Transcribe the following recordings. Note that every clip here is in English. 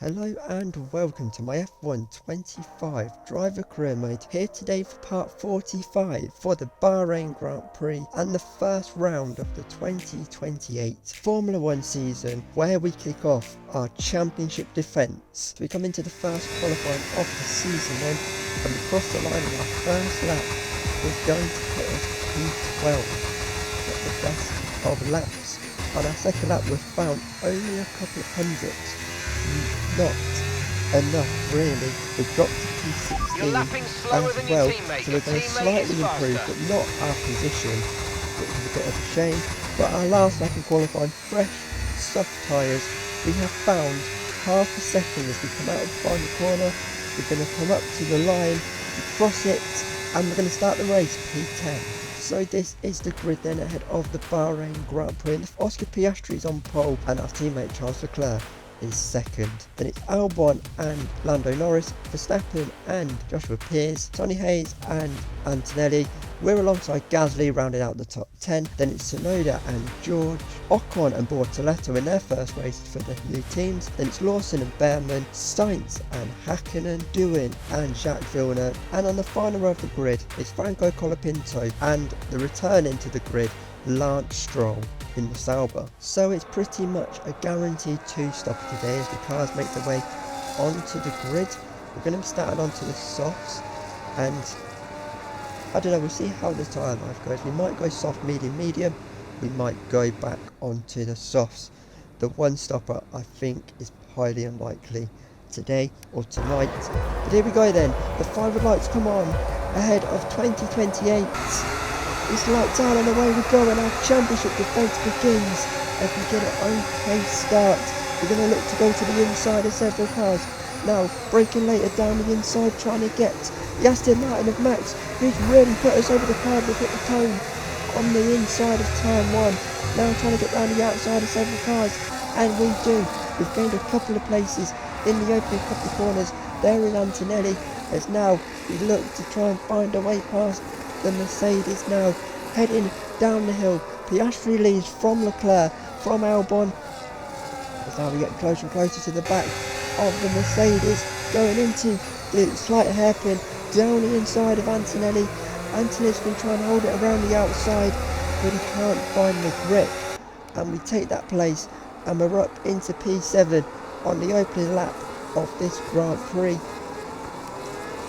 Hello and welcome to my F1 25 driver career mode, here today for part 45 for the Bahrain Grand Prix and the first round of the 2028 Formula 1 season, where we kick off our championship defence. So we come into the first qualifying of the season then, and we cross the line on our first lap. We're going to put us P12, get the best of laps. On our second lap we've found only a couple of hundredths. Not enough really. We've dropped to P16 as well, so we're going to slightly improve but not our position, which is a bit of a shame. But our last lap in qualifying, fresh soft tyres, we have found half a second as we come out of the final corner. We're going to come up to the line, cross it, and we're going to start the race P10. So this is the grid then ahead of the Bahrain Grand Prix. Oscar Piastri is on pole and our teammate Charles Leclerc is second. Then it's Albon and Lando Norris, Verstappen and Joshua Pearce, Sonny Hayes and Antonelli. We're alongside Gasly rounding out the top 10. Then it's Tsunoda and George, Ocon and Bortoletto in their first race for the new teams. Then it's Lawson and Behrman, Sainz and Hakkinen, Doohan and Jacques Villeneuve. And on the final row of the grid is Franco Colapinto and the return into the grid, Lance Stroll in the Sauber. So it's pretty much a guaranteed two-stopper today as the cars make their way onto the grid. We're going to be starting onto the softs, and I don't know, we'll see how the tyre life goes. We might go soft, medium, medium. We might go back onto the softs. The one stopper I think is highly unlikely today or tonight. But here we go then. The final lights come on ahead of 2028. It's lights out and away we go, and our championship defence begins as we get an okay start. We're going to look to go to the inside of several cars. Now braking later down the inside, trying to get the Aston Martin of Max, who's really put us over the curb. We've hit the cone on the inside of turn 1. Now trying to get round the outside of several cars, and we do. We've gained a couple of places in the opening couple of corners. There is Antonelli as now we look to try and find a way past the Mercedes, now heading down the hill. Piastri leads from Leclerc, from Albon, as now we get closer and closer to the back of the Mercedes, going into the slight hairpin down the inside of Antonelli. Antonelli's been trying to hold it around the outside, but he can't find the grip, and we take that place and we're up into P7 on the opening lap of this Grand Prix.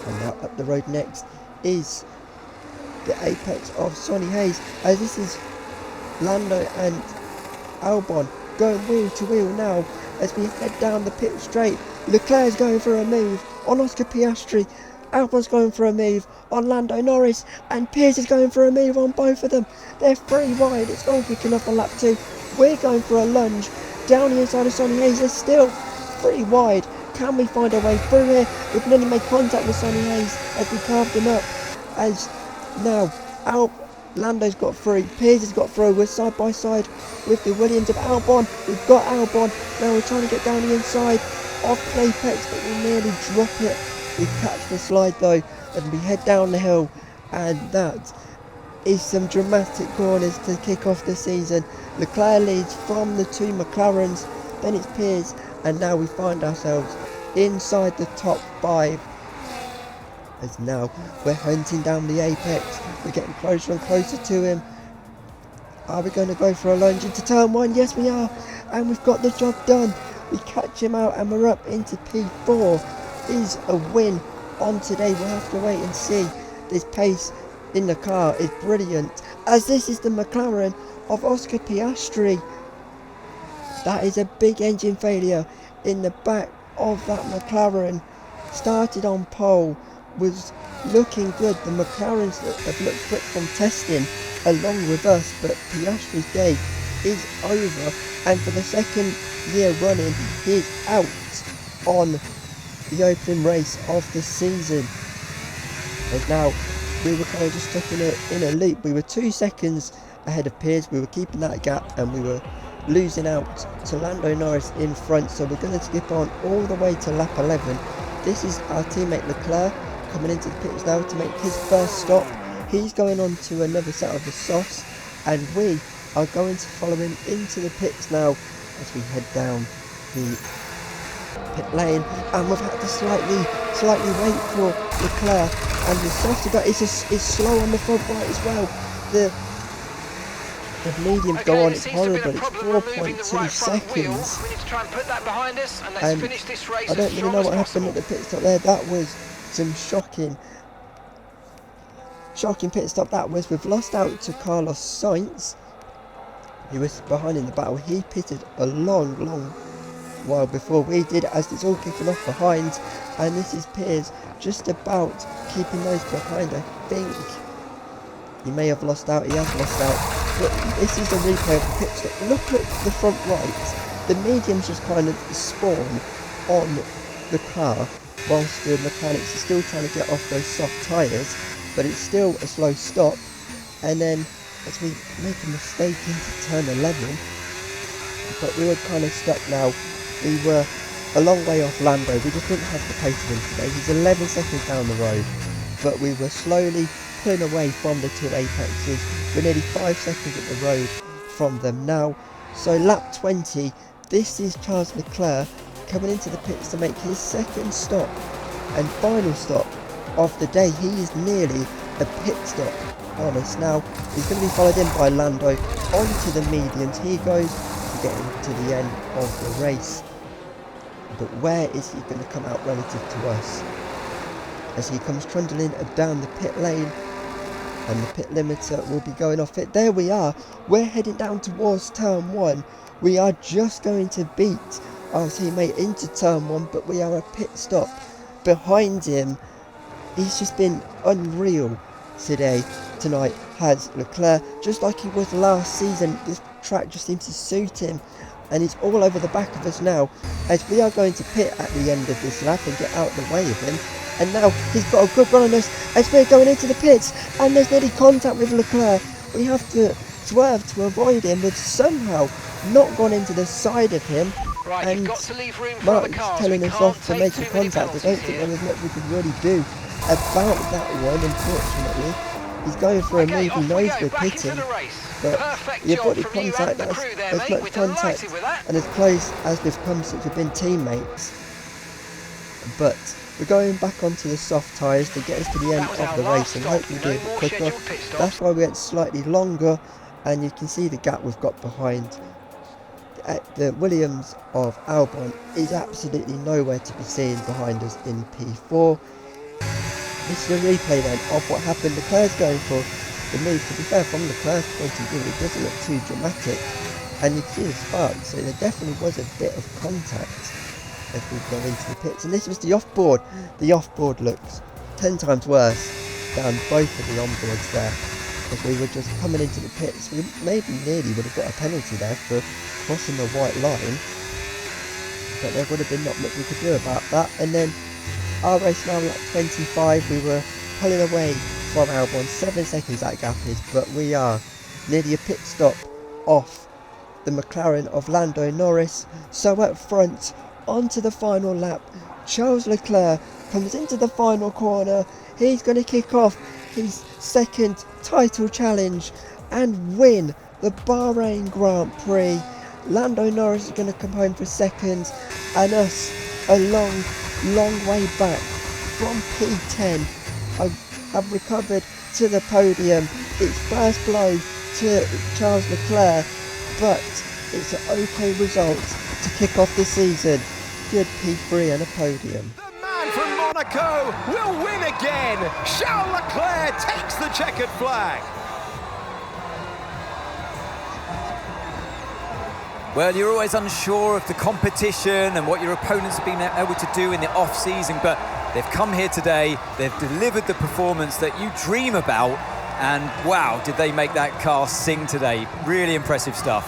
And now up the road next is the apex of Sonny Hayes, as this is Lando and Albon going wheel to wheel now as we head down the pit straight. Leclerc's going for a move on Oscar Piastri, Albon's going for a move on Lando Norris, and Pearce is going for a move on both of them. They're 3 wide, it's gone quick enough on lap 2. We're going for a lunge down the inside of Sonny Hayes. They're still 3 wide. Can we find a way through here? We've nearly made contact with Sonny Hayes as we carved him up, as now Lando's got through, Pearce has got through. We're side by side with the Williams of Albon. We've got Albon. Now we're trying to get down the inside of the apex, but we nearly drop it. We catch the slide though, and we head down the hill, and that is some dramatic corners to kick off the season. Leclerc leads from the 2 McLarens, then it's Pearce, and now we find ourselves inside the top 5. As now we're hunting down the apex, we're getting closer and closer to him. Are we going to go for a lunge into turn 1? Yes we are, and we've got the job done. We catch him out and we're up into P4. Is a win on today. We'll have to wait and see. This pace in the car is brilliant, as this is the McLaren of Oscar Piastri. That is a big engine failure in the back of that McLaren. Started on pole, was looking good. The McLarens that have looked quick from testing along with us, but Piastri's day is over, and for the second year running he is out on the opening race of the season. And now we were kind of just stuck in a loop. We were 2 seconds ahead of Pearce, we were keeping that gap, and we were losing out to Lando Norris in front, so we're going to skip on all the way to lap 11. This is our teammate Leclerc coming into the pits now to make his first stop. He's going on to another set of the softs, and we are going to follow him into the pits now as we head down the pit lane, and we've had to slightly wait for Leclerc, and the softer guy is slow on the front right as well. The mediums go on, it's horrible, it's 4.2 seconds. We need to try and put that behind us, and let's finish this race. I don't really know what happened at the pit stop there. That was some shocking pit stop. That was, we've lost out to Carlos Sainz. He was behind in the battle. He pitted a long while before we did, as it's all kicking off behind, and this is Piers just about keeping those behind. I think he may have lost out, he has lost out, but this is a replay of the pit stop. Look at the front right, the mediums just kind of spawn on the car whilst the mechanics are still trying to get off those soft tyres, but it's still a slow stop. And then as we make a mistake into turn 11, but we were kind of stuck now. We were a long way off Lando, we just didn't have the pace of him today. He's 11 seconds down the road, but we were slowly pulling away from the two apexes. We're nearly 5 seconds at the road from them now. So lap 20, this is Charles Leclerc coming into the pits to make his second stop and final stop of the day. He is nearly a pit stop on us now. He's going to be followed in by Lando onto the mediums. He goes to get to the end of the race. But where is he going to come out relative to us? As he comes trundling down the pit lane, and the pit limiter will be going off it. There we are. We're heading down towards turn 1. We are just going to beat our teammate into turn 1, but we are a pit stop behind him. He's just been unreal tonight has Leclerc, just like he was last season. This track just seems to suit him, and he's all over the back of us now, as we are going to pit at the end of this lap and get out of the way of him. And now he's got a good run on us as we're going into the pits, and there's nearly contact with Leclerc. We have to swerve to avoid him. We've somehow not gone into the side of him, right, and you've got to leave room for Mark's the cars. telling us off for making contact. I don't think here. there was much we could really do about that one, unfortunately. He's going for a move, he knows we're pitting, but your body contact, that's as much contact and as close as we've come since we've been teammates. But we're going back onto the soft tyres to get us to the end of the race and hopefully do a bit quicker. That's why we went slightly longer, and you can see the gap we've got behind. The Williams of Albon is absolutely nowhere to be seen behind us in P4. This is a replay then of what happened. Leclerc's going for the move. To be fair, from Leclerc's point of view, it doesn't look too dramatic, and you can see the sparks, so there definitely was a bit of contact as we go into the pits. And this was the off-board. The off-board looks 10 times worse than both of the onboards there, as we were just coming into the pits. We maybe nearly would have got a penalty there for crossing the white line, but there would have been not much we could do about that. And then our race now at 25, we were pulling away from Albon, 7 seconds that gap is, but we are nearly a pit stop off the McLaren of Lando Norris. So up front, onto the final lap, Charles Leclerc comes into the final corner. He's going to kick off his second title challenge and win the Bahrain Grand Prix. Lando Norris is going to come home for second, and us a long way back from P10. I have recovered to the podium. It's first blow to Charles Leclerc, but it's an okay result to kick off the season. Good P3 and a podium. The man from Monaco will win again. Charles Leclerc takes the checkered flag. Well, you're always unsure of the competition and what your opponents have been able to do in the off-season, but they've come here today, they've delivered the performance that you dream about, and wow, did they make that car sing today. Really impressive stuff.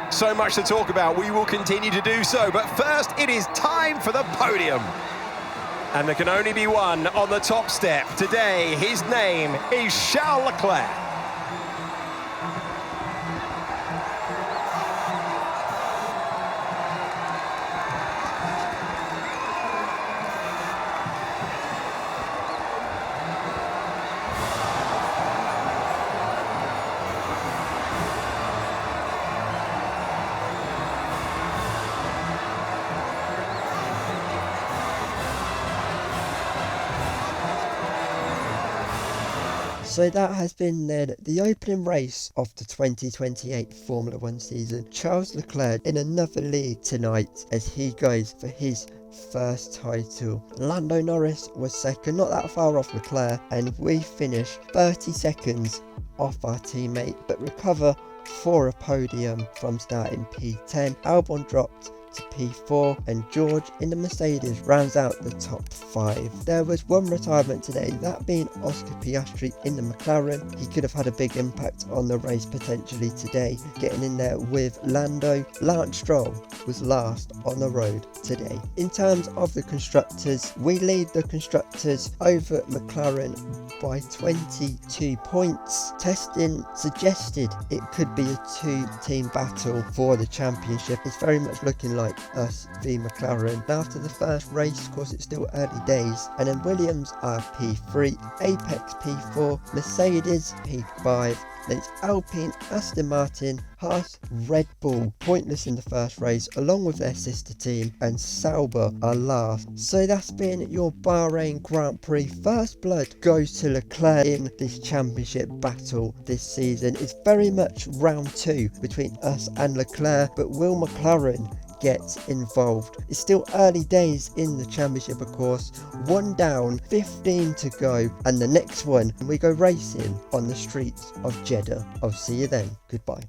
So much to talk about, we will continue to do so, but first it is time for the podium. And there can only be one on the top step. Today, his name is Charles Leclerc. So that has been then the opening race of the 2028 Formula 1 season. Charles Leclerc in another lead tonight as he goes for his first title. Lando Norris was second, not that far off Leclerc, and we finish 30 seconds off our teammate, but recover for a podium from starting P10. Albon dropped to P4, and George in the Mercedes rounds out the top 5. There was one retirement today, that being Oscar Piastri in the McLaren. He could have had a big impact on the race potentially today, getting in there with Lando. Lance Stroll was last on the road today. In terms of the constructors, we lead the constructors over McLaren by 22 points. Testing suggested it could be a 2-team battle for the championship. It's very much looking like us v McLaren. Now after the first race, of course it's still early days, and then Williams are P3, Apex P4, Mercedes P5, then it's Alpine, Aston Martin, Haas, Red Bull, pointless in the first race along with their sister team, and Sauber are last. So that's been your Bahrain Grand Prix. First blood goes to Leclerc in this championship battle this season. It's very much round 2 between us and Leclerc, but will McLaren get involved? It's still early days in the championship, of course. 1 down, 15 to go, and the next one we go racing on the streets of Jeddah. I'll see you then. Goodbye.